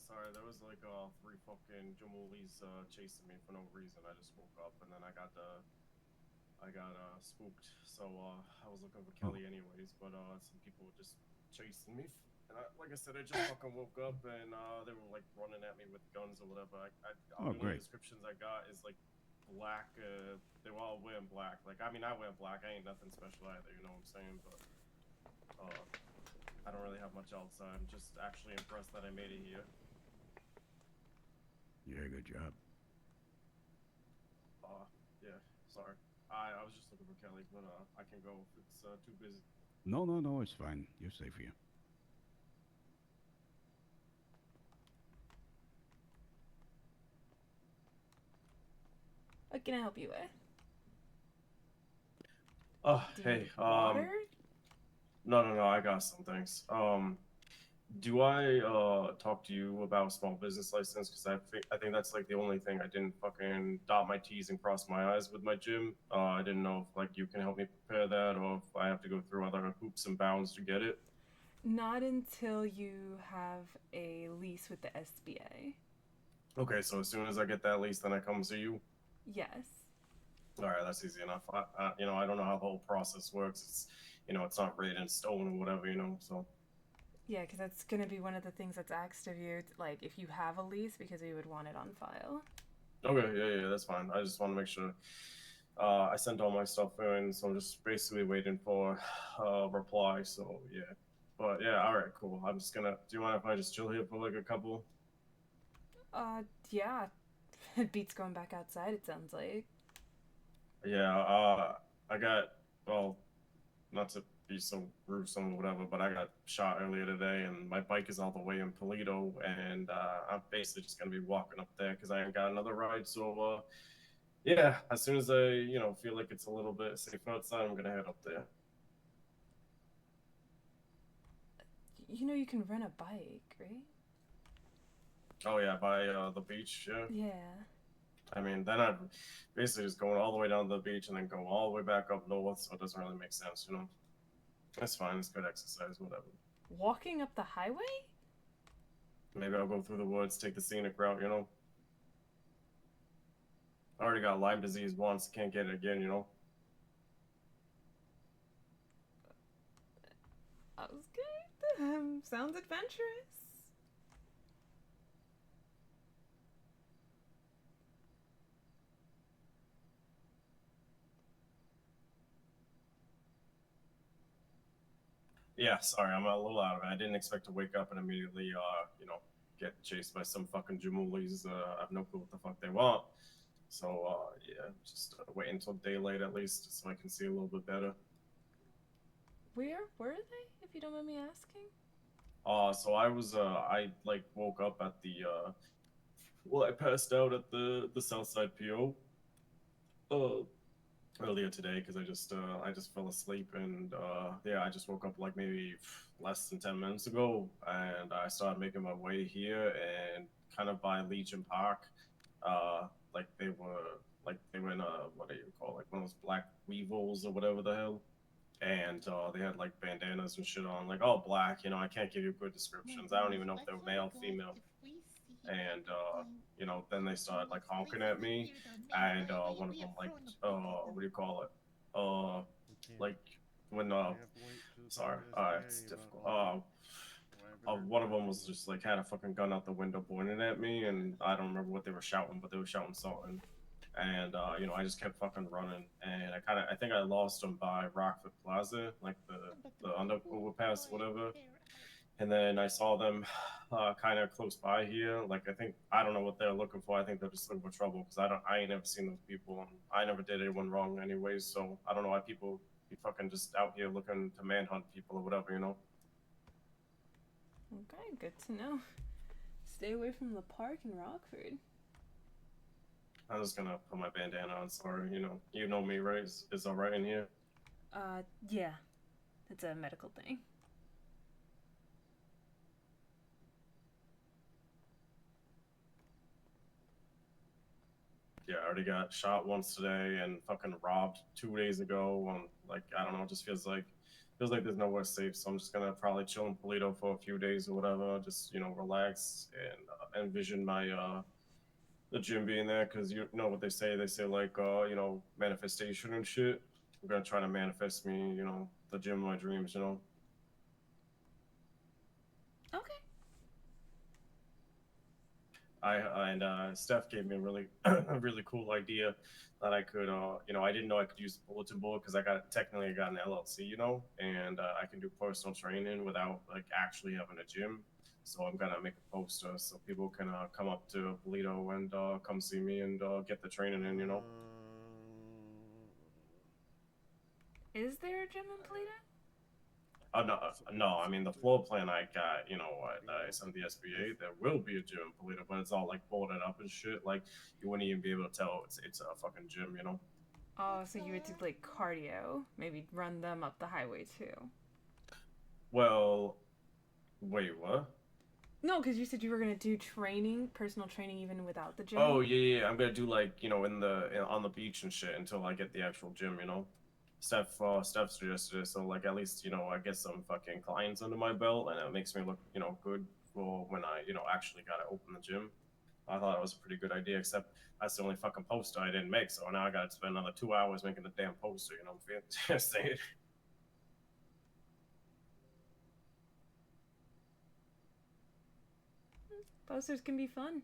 sorry. There was like three fucking Jamulis chasing me for no reason. I just woke up and then I got spooked. So I was looking for Oh, Kelly anyways, but some people were just chasing me. And like I said, I just fucking woke up and they were like running at me with guns or whatever. oh, The only great. descriptions I got is like black. They were all wearing black. Like I mean, I wear black. I ain't nothing special either. You know what I'm saying? But uh, I don't really have much else. I'm just actually impressed that I made it here. Yeah, good job. Uh, yeah. Sorry. I was just looking for Kelly, but I can go if it's too busy. No, no, no, it's fine. You're safe here. What can I help you with? Oh, Do you hey. need water? No, no, no. I got some things. Do I talk to you about small business license? Because I think that's like the only thing I didn't fucking dot my T's and cross my I's with my gym. I didn't know if like you can help me prepare that, or if I have to go through other hoops and bounds to get it. Not until you have a lease with the SBA. Okay, so as soon as I get that lease, then I come see you. Yes. All right, that's easy enough. I don't know how the whole process works. It's not written in stone or whatever, So Yeah, because that's going to be one of the things that's asked of you, like if you have a lease, because we would want it on file. okay, yeah, yeah, that's fine. I just want to make sure. I sent all my stuff in, so I'm just basically waiting for a reply. So yeah, but yeah, all right, cool. I'm just gonna. Do you mind if I just chill here for like a couple? Yeah. It beats going back outside, it sounds like. Yeah. I got. Well, not to be so gruesome or whatever, but I got shot earlier today, and my bike is all the way in Polito, and I'm basically just gonna be walking up there because I ain't got another ride. So yeah, as soon as I feel like it's a little bit safer outside, I'm gonna head up there. You know you can rent a bike, right? Oh yeah, by the beach. Yeah. Yeah. I mean, then I'd basically just going all the way down to the beach and then go all the way back up north, so it doesn't really make sense. That's fine. It's good exercise, whatever. Walking up the highway? Maybe I'll go through the woods, take the scenic route. I already got Lyme disease once, can't get it again. That was good. Sounds adventurous. Yeah, sorry, I'm a little out of it. I didn't expect to wake up and immediately, get chased by some fucking Jamulis. I have no clue what the fuck they want. So, yeah, just wait until daylight at least so I can see a little bit better. Where were they, if you don't mind me asking? So I like woke up at I passed out at the Southside PO uh earlier today because I just fell asleep and yeah, I just woke up like maybe less than 10 minutes ago, and I started making my way here and kind of by Legion Park. Like they were in what do you call, like one of those black weevils or whatever the hell, and they had like bandanas and shit on, like all black. I can't give you good No descriptions. I don't worries. even know if I they were thought, male, God, female, if we see and then they started like most honking at recently me, near the main and highway, one of we them have like thrown a book at what them. do you call it? Uh, We can't. like when We have to wait till the time sorry, the SBA it's about difficult. whatever One of they're them was doing. just like had a fucking gun out the window pointing at me, and I don't remember what they were shouting, but they were shouting something. And I just kept fucking running, and I think I lost them by Rockford Plaza, like But the under people overpass, are whatever. there. And then I saw them kind of close by here. Like I don't know what they're looking for. I think they're just looking for trouble because I ain't never seen those people, and I never did anyone wrong anyways. So I don't know why people be fucking just out here looking to manhunt people or whatever. Okay, good to know. Stay away from the park in Rockford. I'm just gonna put my bandana on. Sorry, you know me, right? Is all right in here. Yeah. It's a medical thing. Yeah, I already got shot once today and fucking robbed 2 days ago. Like I don't know, it just feels like feels like there's nowhere safe. So I'm just gonna probably chill in Polito for a few days or whatever. Just relax and envision my the gym being there because you know what they say. They say like manifestation and shit. I'm gonna try to manifest me the gym of my dreams. Okay. Steph gave me a really a really cool idea that I could I didn't know I could use the bulletin board because I got an LLC, and I can do personal training without like actually having a gym. So I'm gonna make a poster so people can come up to Polito and come see me and get the training in. Is there a gym in Polito? No, no. I mean, the floor plan I got, what I sent the SBA, there will be a gym in Polito, but it's all like boarded up and shit. Like you wouldn't even be able to tell it's a fucking gym. Oh, so you would do like cardio, maybe run them up the highway too. Well, wait, what? No, because you said you were gonna do training, personal training, even without the gym. Oh yeah. I'm gonna do like on the beach and shit until I get the actual gym. Steph suggested it, so like at least I get some fucking clients under my belt, and it makes me look good for when I actually gotta open the gym. I thought it was a pretty good idea, except that's the only fucking poster I didn't make, so now I gotta spend another 2 hours making the damn poster. You know what I'm saying? Posters can be fun.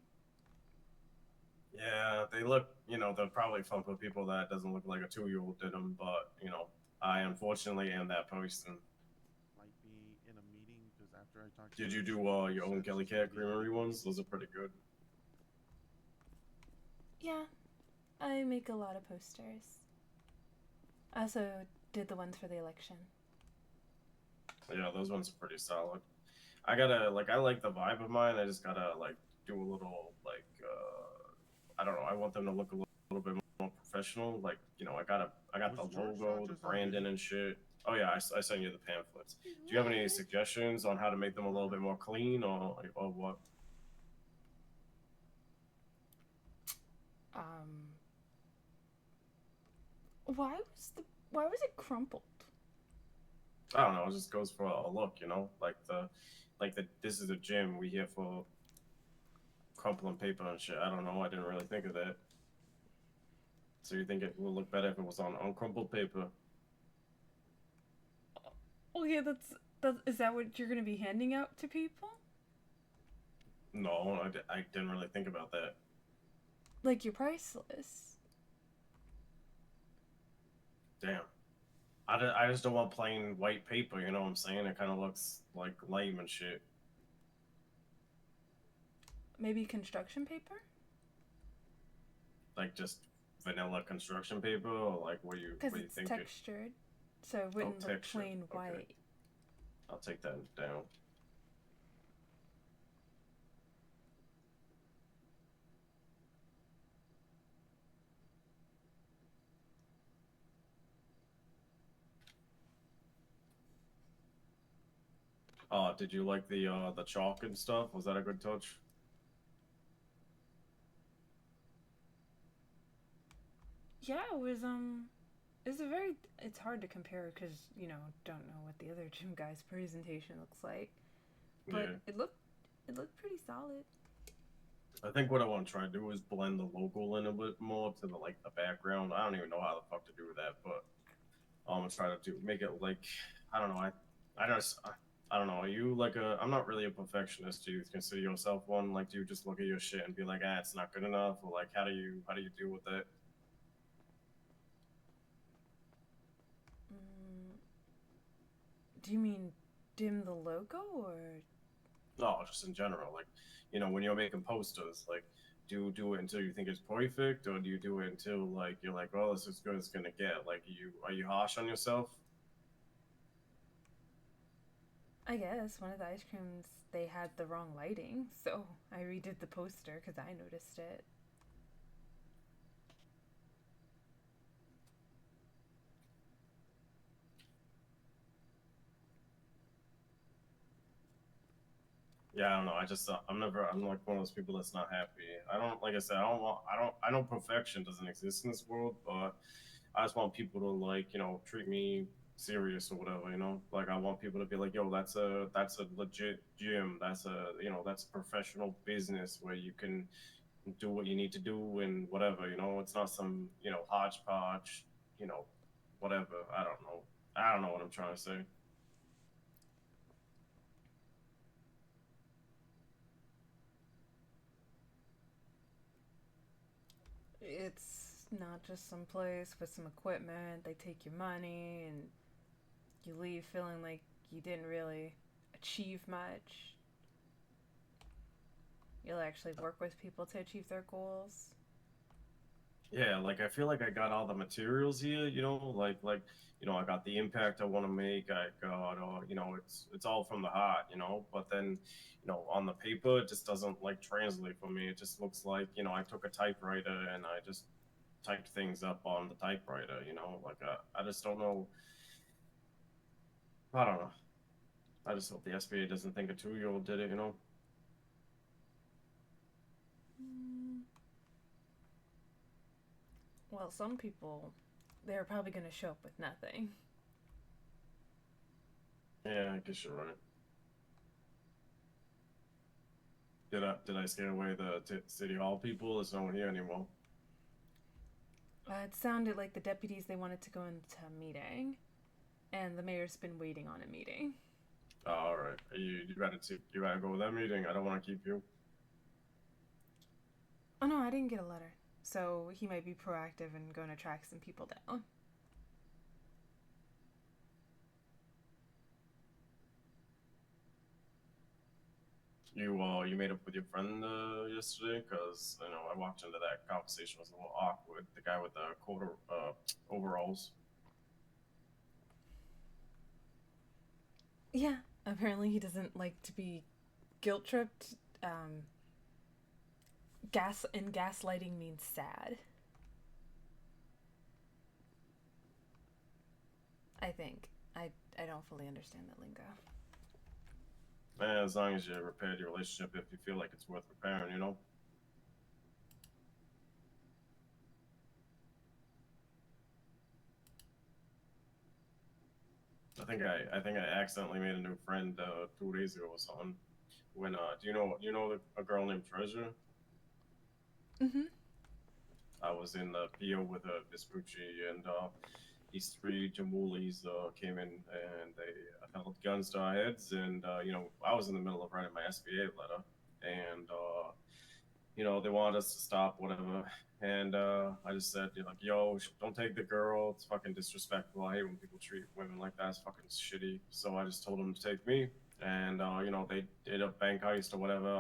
Yeah, they look, they're probably fun for people that doesn't look like a 2-year-old did them, but I unfortunately am that person. Might be in a meeting because after I talked. Did you do your own Kelly Cat Creamery ones? Those are pretty good. Yeah, I make a lot of posters. I also did the ones for the election. Yeah, those ones are pretty solid. I gotta I like the vibe of mine. I just gotta do a little I don't know. I want them to look a little bit more professional. Like I got the Was George logo, not the just on branding duty? and shit. Oh yeah, I sent you the pamphlets. Do you have any suggestions on how to make them a little bit more clean or what? Um, why was it crumpled? I don't know. It just goes for a look. Like the this is a gym. We here for crumpling paper and shit. I don't know. I didn't really think of that. So you think it will look better if it was on uncrumpled paper? Oh yeah, that's is that what you're gonna be handing out to people? No, I didn't really think about that. Like your price list. Damn. I just don't want plain white paper, you know what I'm saying? It kind of looks like lame and shit. Maybe construction paper? Like just vanilla construction paper, or like what do you Because it's think? textured, so it wouldn't look Textured. plain Okay. white. I'll take that down. Did you like the chalk and stuff? Was that a good touch? Yeah, it was it's a very it's hard to compare because don't know what the other gym guy's presentation looks like, but Yeah. it looked pretty solid. I think what I want to try to do is blend the logo in a bit more to the background. I don't even know how the fuck to do that, but I'm gonna try to make it like I don't know. I don't know. Are you I'm not really a perfectionist. Do you consider yourself one? Like, do you just look at your shit and be like, it's not good enough, or like, how do you deal with that? Mm, do you mean dim the logo or? No, just in general. Like, when you're making posters, like, do you do it until you think it's perfect, or do you do it until like you're like, oh, this is as good as it's gonna get? Like, are you harsh on yourself? I guess one of the ice creams they had the wrong lighting, so I redid the poster because I noticed it. Yeah, I don't know. I'm like one of those people that's not happy. I don't, like I said, I know perfection doesn't exist in this world, but I just want people to treat me serious or whatever, you know. Like I want people to be like, yo, that's a legit gym. That's a that's a professional business where you can do what you need to do and whatever, you know. It's not some hodgepodge, you know, whatever. I don't know what I'm trying to say. It's not just some place with some equipment. They take your money and you leave feeling like you didn't really achieve much. You'll actually work with people to achieve their goals. Yeah, like I feel like I got all the materials here, you know, like I got the impact I want to make. I got it's all from the heart, you know. But then, on the paper, it just doesn't like translate for me. It just looks like I took a typewriter and I just typed things up on the typewriter, you know. Like I just don't know. I don't know. I just hope the SBA doesn't think a 2-year-old did it, you know. Mm. Well, some people, they're probably going to show up with nothing. Yeah, I guess you're right. Did I scare away the city hall people? There's no one here anymore. It sounded like the deputies, they wanted to go into a meeting, and the mayor's been waiting on a meeting. Oh, all right. You gotta go with that meeting. I don't want to keep you. Oh no, I didn't get a letter. So he might be proactive and going to track some people down. You made up with your friend yesterday, because I walked into that conversation, it was a little awkward. The guy with the quarter overalls. Yeah, apparently he doesn't like to be guilt tripped. Gaslighting means sad. I think. I don't fully understand that lingo. As long as you repaired your relationship, if you feel like it's worth repairing, you know. I think I accidentally made a new friend 2 days ago or something. When do you know a girl named Treasure? Mm-hmm. I was in the PO with Vespucci, and these three Jamulis came in and they held guns to our heads. And I was in the middle of writing my SBA letter, and they wanted us to stop, whatever. And I just said, like, yo, don't take the girl. It's fucking disrespectful. I hate when people treat women like that. It's fucking shitty. So I just told them to take me. And they did a bank heist or whatever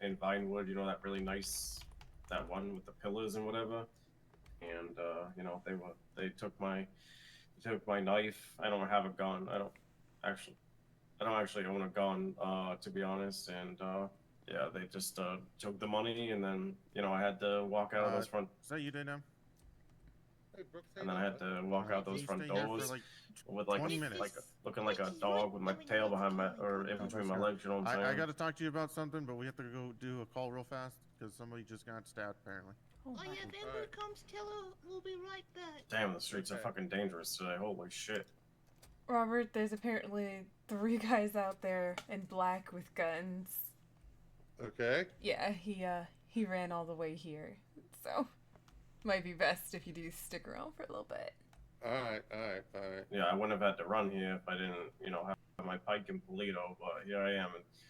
in Vinewood. That really nice, that one with the pillars and whatever. And they took my knife. I don't have a gun. Actually I don't actually own a gun, to be honest. And yeah, they just took the money, and then I had to walk out of those front. Is that you, Dana? Hey, Brooks, And then I had to walk out Can those you front stay here doors for like with like 20 minutes? looking like a dog with my tail behind my or in between my legs. You know what I'm saying? I got to talk to you about something, but we have to go do a call real fast because somebody just got stabbed apparently. Oh, Oh yeah, if Amber Alright. comes, tell her we'll be right back. Damn, the streets are Okay. fucking dangerous today. Holy shit. Robert, there's apparently 3 guys out there in black with guns. Okay. Yeah, he ran all the way here. So might be best if you do stick around for a little bit. All right. Yeah, I wouldn't have had to run here if I didn't, have my pike in Polito. But here I am,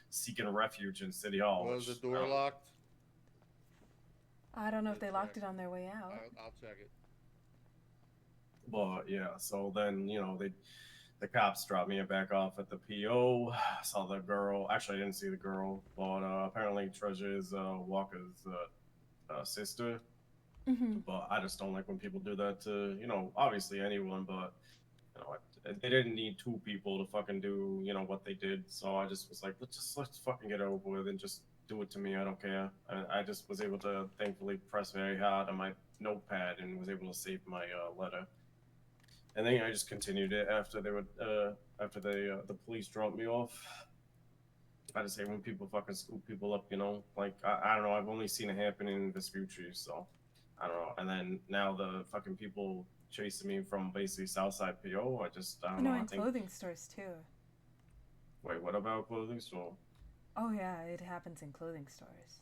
seeking refuge in City Hall. Was the which, door locked? I don't know if Good they locked check. it on their way out. I'll check it. But yeah, so then the cops dropped me back off at the PO. Saw the girl. Actually, I didn't see the girl, but apparently Treasure is Walker's sister. Mm-hmm. But I just don't like when people do that to obviously anyone. But they didn't need 2 people to fucking do what they did. So I just was like, let's fucking get it over with and just do it to me. I don't care. I just was able to thankfully press very hard on my notepad and was able to save my letter. And then I just continued it after the police dropped me off. I just hate when people fucking scoop people up, like I don't know. I've only seen it happen in Vespucci, so I don't know. And then now the fucking people chasing me from basically Southside PO. I don't No, know. I in think. clothing stores too. Wait, what about clothing store? Oh yeah, it happens in clothing stores.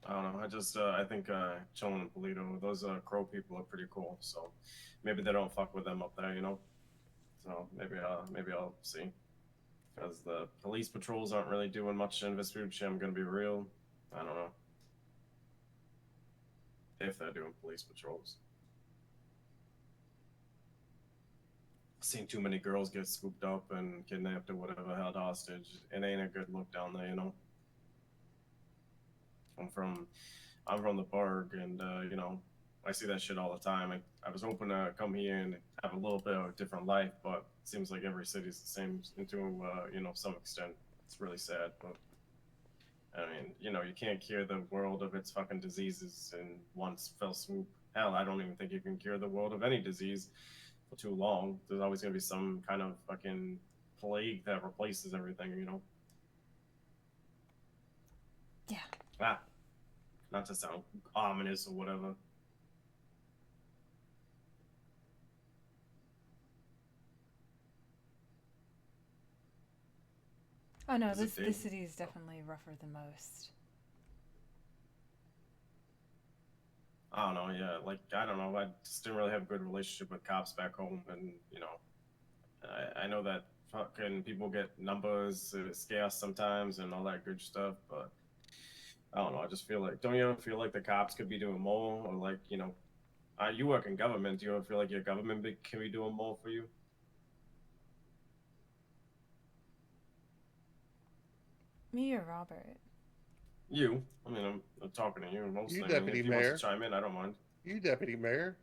I don't know. I think chilling in Polito, those crow people are pretty cool. So maybe they don't fuck with them up there, you know. So maybe I'll see. Because the police patrols aren't really doing much in Vespucci. I'm gonna be real. I don't know if they're doing police patrols. I've seen too many girls get scooped up and kidnapped or whatever, held hostage. It ain't a good look down there, you know. I'm from I'm from the Burg, and you know, I see that shit all the time. I was hoping to come here and have a little bit of a different life, but it seems like every city's the same to you know, some extent. It's really sad, but I mean, you know, you can't cure the world of its fucking diseases in one fell swoop. Hell, I don't even think you can cure the world of any disease for too long. There's always gonna be some kind of fucking plague that replaces everything, you know. Yeah. Ah, not to sound ominous or whatever. Oh no, Is it this Dave? city is definitely rougher than most. I don't know, yeah, like I don't know. I just didn't really have a good relationship with cops back home, and you know, I know that fucking people get numbers scarce sometimes and all that good stuff, but I don't know. I just feel like, don't you ever feel like the cops could be doing more, or like, you know, you work in government. Do you ever feel like your government can be doing more for you? Me or Robert? You, I mean, I'm talking to you You, mostly. I mean, deputy if he wants to mayor. chime in, I don't mind. You, deputy mayor.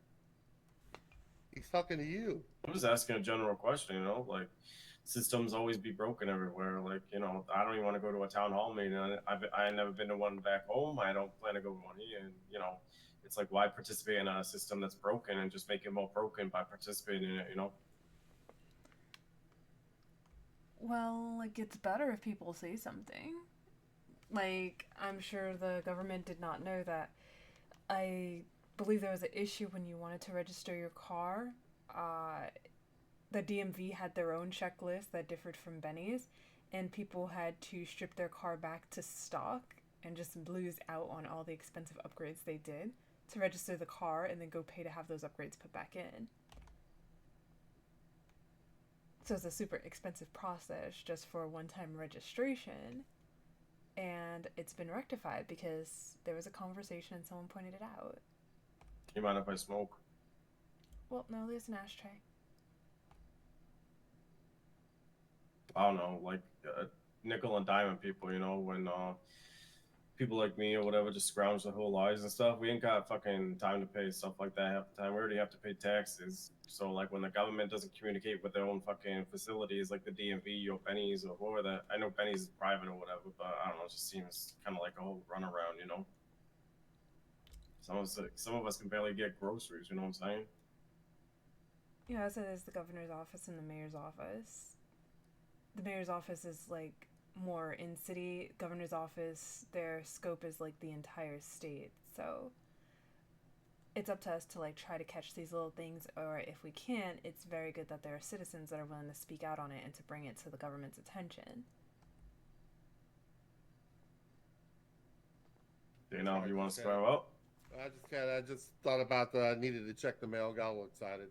He's talking to you. I'm just asking a general question, you know, like systems always be broken everywhere. Like, you know, I don't even want to go to a town hall meeting. I've never been to one back home. I don't plan to go to one here. And, you know, it's like, why participate in a system that's broken and just make it more broken by participating in it, you know? Well, like, it's better if people say something. Like, I'm sure the government did not know that. I believe there was an issue when you wanted to register your car. The DMV had their own checklist that differed from Benny's, and people had to strip their car back to stock and just lose out on all the expensive upgrades they did to register the car and then go pay to have those upgrades put back in. So it's a super expensive process just for a one-time registration, and it's been rectified because there was a conversation and someone pointed it out. You mind if I smoke? Well, no, there's an ashtray. I don't know, like nickel and diamond people, you know, when people like me or whatever just scrounge the whole lives and stuff. We ain't got fucking time to pay stuff like that half the time. We already have to pay taxes. So like when the government doesn't communicate with their own fucking facilities like the DMV or Benny's or whoever that, I know Benny's is private or whatever, but I don't know, it just seems kind of like a whole runaround, you know. Some of us can barely get groceries. You know what I'm saying? Yeah, so there's the governor's office and the mayor's office. The mayor's office is like more in city. Governor's office, their scope is like the entire state. So it's up to us to like try to catch these little things, or if we can't, it's very good that there are citizens that are willing to speak out on it and to bring it to the government's attention. Do you know if you want to square up? I just thought about I needed to check the mail. Got a little excited.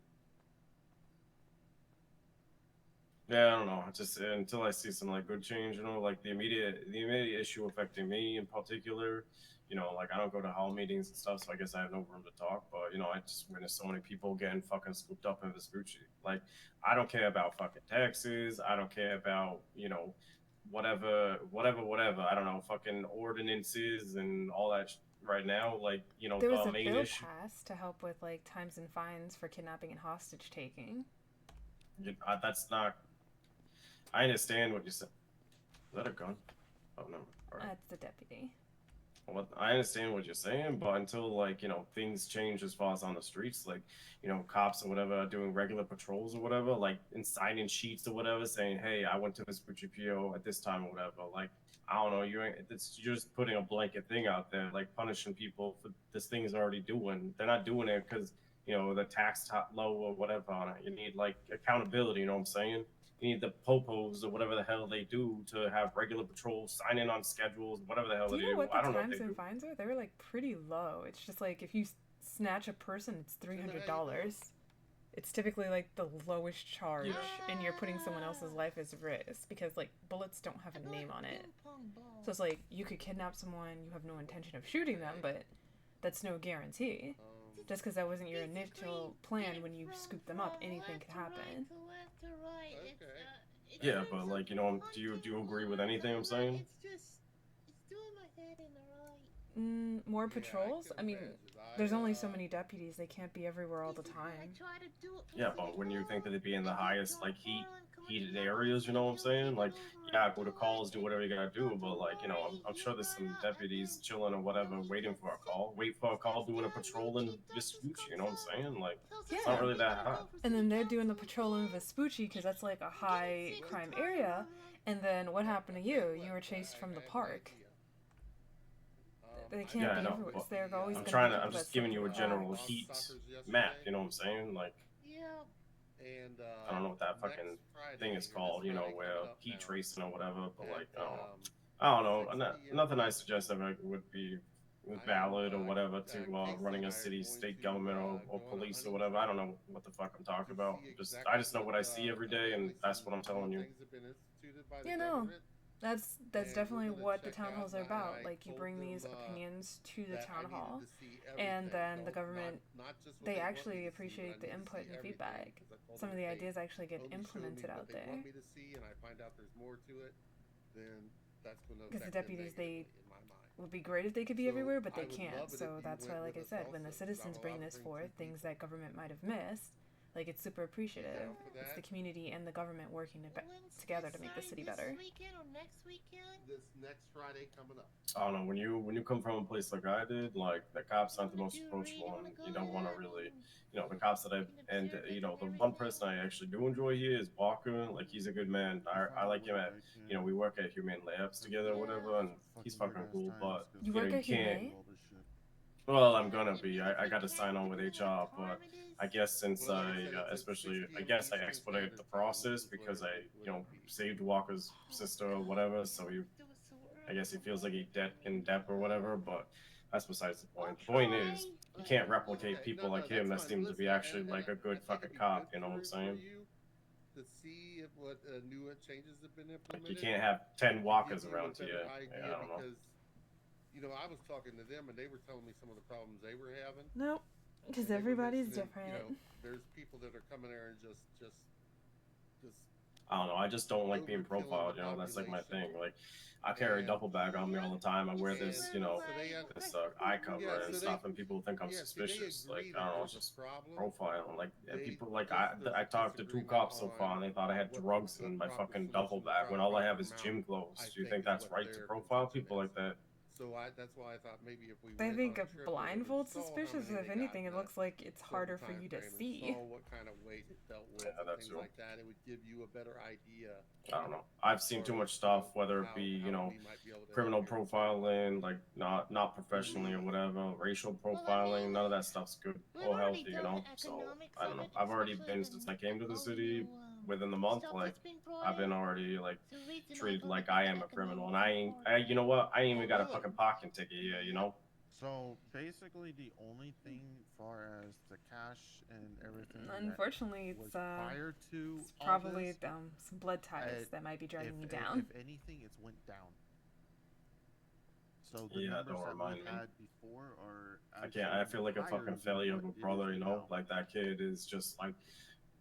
Yeah, I don't know. Just until I see some like good change, you know, like the immediate issue affecting me in particular, you know, like I don't go to hall meetings and stuff, so I guess I have no room to talk. But you know, I just witnessed so many people getting fucking scooped up in Vespucci. Like, I don't care about fucking taxes. I don't care about, you know, whatever. I don't know, fucking ordinances and all that right now. Like, you know, There was the a main bill issue. passed to help with like times and fines for kidnapping and hostage taking. That's not. I understand what you said. Is that a gun? Oh no. All right. That's the deputy. What I understand what you're saying, but until like things change as far as on the streets, like cops or whatever are doing regular patrols or whatever, like and signing sheets or whatever, saying, "Hey, I went to this PO at this time or whatever." Like I don't know, you're just putting a blanket thing out there, like punishing people for this thing's already doing. They're not doing it because the tax top low or whatever on it. You need like accountability. You know what I'm saying? You need the popos or whatever the hell they do to have regular patrols, sign in on schedules, whatever the hell Do they you know do. what the I don't know what they times and do. fines are? They're like pretty low. It's just like if you snatch a person, it's $300. It's typically like the lowest charge, Yeah. and you're putting someone else's life as risk because like bullets don't have a name on it. So it's like you could kidnap someone, you have no intention of shooting them, but that's no guarantee. Just because that wasn't your initial plan when you scoop them up, anything could happen. Yeah, but like do you agree with anything I'm saying? More Yeah, I patrols? can I mean, imagine. there's only so many deputies. They can't be everywhere all the time. Yeah, but when you think that they'd be in the highest like heated areas, you know what I'm saying? Like, yeah, go to calls, do whatever you gotta do, but like, I'm sure there's some deputies chilling or whatever, waiting for a call, wait for a call, doing a patrol in Vespucci, you know what I'm saying? Like, it's not Yeah. really that hard. And then they're doing the patrol in Vespucci because that's like a high crime area. And then what happened to you? You were chased from the I have an park. idea. They I can't Yeah, I be know know, everywhere. but There are always I'm going to be trying to, I'm people that just slip giving through you a the general cracks. heat map, yesterday. you know what I'm saying? Like, And I don't know what that next fucking thing Friday, is or this called, Friday where coming up heat now, tracing or whatever, but at like, I don't know. 6 p.m. Nothing I suggest ever would be valid or whatever to Casey running and a I are city, going state to government or go on a police or hunting whatever. I trip don't know what the fuck I'm to talking about. see I exactly just know what I see every day, and apparently that's what I'm some new telling you. things have been instituted by the You know, government, that's and we're definitely going to what the check town out. halls are And about. I Like you told bring them these opinions to the that I town needed hall, to see and everything. then the Don't government not just what they they want me actually to see, but I appreciate the need to input see and everything feedback. because I told Some them of if the they ideas actually get only show me implemented what out they want there me to see, and I find out there's more to it, then that's going to because the affect them deputies they negatively in my mind. would be great if they could be So everywhere, but I they would can't. love it if So you that's why, went like with I us said, when the also, because citizens I'm bring allowed to this bring forth, two things people. that government might have missed, like it's super You appreciative. down for It's the that? community and the government working together to make the city better. This next Friday coming up. I don't know when you come from a place like I did, like the cops aren't the most approachable, and you don't want to really, the cops that the one person I actually do enjoy here is Walker. Like he's a good man. If I I like him would, at, I can. we work at Humane Labs Because together or whatever, and he's fucking weird fucking ass cool. times. But Because You I work you at can't. Humane? all this shit. Well, I'm gonna be. I got to sign on with HR, but I guess since Well, like I said, it's at 6 especially, I p.m. guess I Eastern expedited Standard the Time process is what because I, it'll be. saved Walker's sister or whatever. So I guess he feels like he in debt or whatever. But that's besides the point. The point is, you can't replicate Okay, people no, like him that's that fine. seem to be Listen, actually like a I good think fucking it'd be cop. good You know what I'm for saying? you to see if what new changes have been Like you implemented can't have 10 to give Walkers you a around better here. Yeah, idea I don't know. because I was talking to them and they were telling me some of the problems they were having. Nope, because And they were everybody's mentioning, different. there's people that are coming there and just I don't know. I just don't like being overkilling profiled. the That's like my population. thing. Like, I carry a And duffel bag on me all the time. I wear and this, so they this eye cover and so stuff, and people think I'm see they suspicious. Like, agree I that don't know. It's there's a just problem. profiling. Like, They people like just there's I a talked to two disagreement cops so far, on and they thought I had drugs what in my proper fucking duffel solution, bag when all I have proper is amount, gym clothes. I Do you think think is that's what right to their profile contention people is. like that? So that's why I thought maybe if we I went think on a a trip, we would blindfold saw how suspicious. many If they got anything, in it a looks like it's certain harder for time you to frame and see. saw what kind of weight it dealt with Yeah, and that things too. like that. It would give you a better idea I don't know. I've seen too for much stuff, whether it how be we might be able to help criminal here. profiling, like not professionally or whatever, racial profiling. None of that stuff's good or healthy. So I don't know. I've already been since I came to the city. Within the month, like I've been already like treated like I am a criminal, and I ain't. You know what? I ain't even got a Really? fucking parking ticket here. You know? So basically, the only thing far as the cash and everything that Unfortunately, was it's prior to it's all probably this, some blood ties it- that might be dragging you if down. if anything, it's went down. So the Yeah, numbers don't that we remind me. had before are I can't. I actually feel like a higher fucking than failure what of a it is brother. right now. Like that kid is just like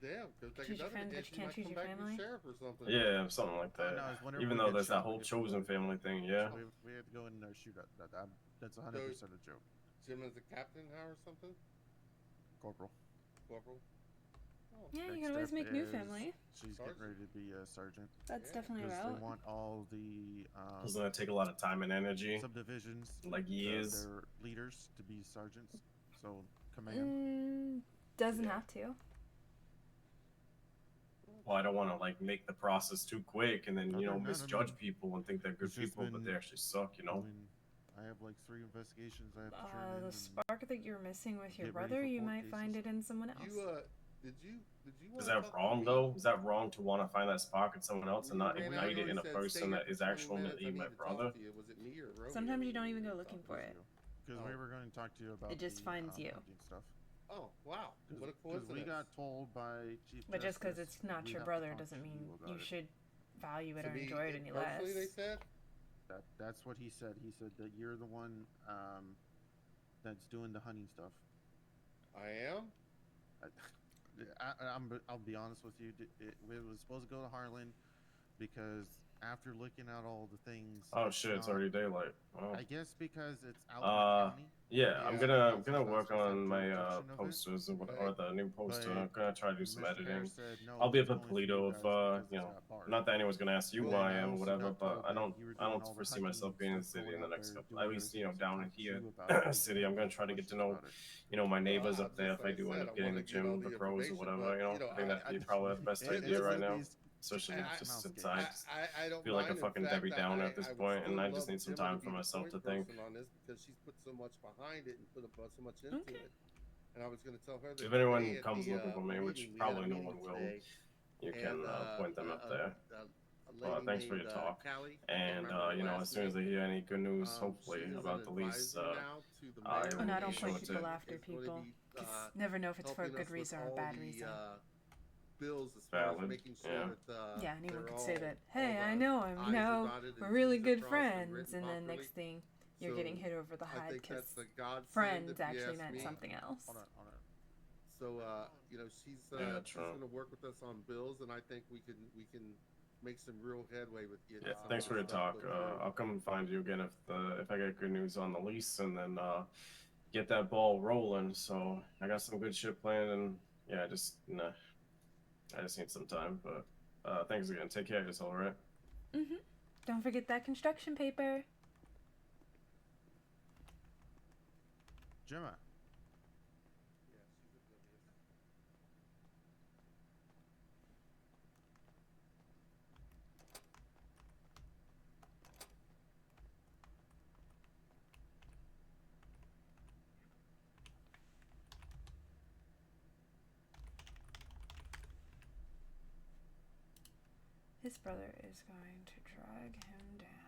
Damn, could take Choose your another friends, hit. but She you can't might choose come your back family? to sheriff or something. Yeah, something like Oh, that. no, it's whenever Even we though get there's shot, that whole we get to go chosen in. family thing, yeah. We have to go in there shoot at that. That's 100% a joke. Jim is a captain now or something? Corporal. Corporal? Oh, Yeah, you Next can always step make new is family. She's Sergeant. getting ready to be a sergeant. That's Yeah, definitely a Because they route. want all the Doesn't that take a lot of time and energy? subdivisions, Like years? their leaders, to be sergeants. So command. Doesn't Yeah. have to. Well, I don't want to like make the process too quick and then Other than that, I misjudge mean, people and think they're good it's just people, but been they actually suck. I mean, I have like 3 investigations I have to turn in. The and spark that you're missing with your get ready brother, for you court might find cases. it in someone else. Did you Is wanna that talk to wrong me? though? Is that wrong to want to find that spark in someone else and You not ran out ignite here it and in a said, person "Stay here that for is 20 actually minutes, I my need to talk brother? to you." Was it me or Romeo? Sometimes you don't that even go needed to looking talk for to? it. Because we Oh. were going to talk to you about It just the, finds you. hunting stuff. Oh, wow. What a Because coincidence. we got told by Chief But just because Justice it's not we your have to brother talk doesn't to mean about you it. should value it To or me, enjoy it any less. personally, they said? That's what he said. He said that you're the one that's doing the hunting stuff. I am? I'll be honest with you. It was supposed to go to Harlan because after looking at all the things. Oh shit, it's not- already daylight. Oh. I guess because it's out in the county. Yeah, I'm Yeah. gonna Council's not work supposed to have on my jurisdiction of it. posters or, Okay. or the new poster. But I'm gonna try to do some Mr. editing. Harris said, no, I'll be it's up at only for you Polito guys if because you it's know. got bars. Not that anyone's gonna ask you Well, who I then I am or also whatever, got but told I that don't you were I doing don't all the foresee hunting myself being in the stuff, city going in the out next there, couple. doing At least everything. So down talk to here you about it. city. I'm gonna try to get to know About it. my neighbors Well, up there if I just do like end I up said, I getting wanna the get all gym, the the pros or information, whatever. but, You know, you know, I think that'd be probably the best idea Listen, right now. these- Especially I- just I- inside. I don't Feel like a mind. In fucking fact, Debbie Downer at this I would point, and still I love just need some Gemma to time be for the myself point to think. person on this because she's put so much behind it and put so much into Okay. it. And I was going to tell her that If anyone today at comes the, looking for me, which meeting, we had a probably no meeting one will, today, you can and point them up there. a Well, lady thanks for named, your talk. Callie, I can't And remember her you know, last as soon as name. they hear any good news, She hopefully is about an the lease, advisor now to the I mayor, And I don't will show point it people to after is going to people. be, Just never know if it's for a helping good us with reason or a all bad the, reason. bills as far as Valid, making sure yeah. that Yeah, anyone they're could say all- that, all hey, the I know him, I's you are know, dotted we're and really T's are good crossed and friends, written and then properly. next thing, you're getting So, hit over the I head think because that's a godsend friends if you actually ask meant me. something else. Hold on. So you know, she's Yeah, she's true. going to work with us on bills, and I think we can make some real headway with getting Yeah, some thanks of for this your stuff talk. put through. I'll come and find you again if I get good news on the lease, and then get that ball rolling. So I got some good shit planned, and yeah, I just need some time. But thanks again. Take care of yourself, all right? Don't forget that construction paper. Gemma. Yeah, she's oblivious. His brother is going to drag him down.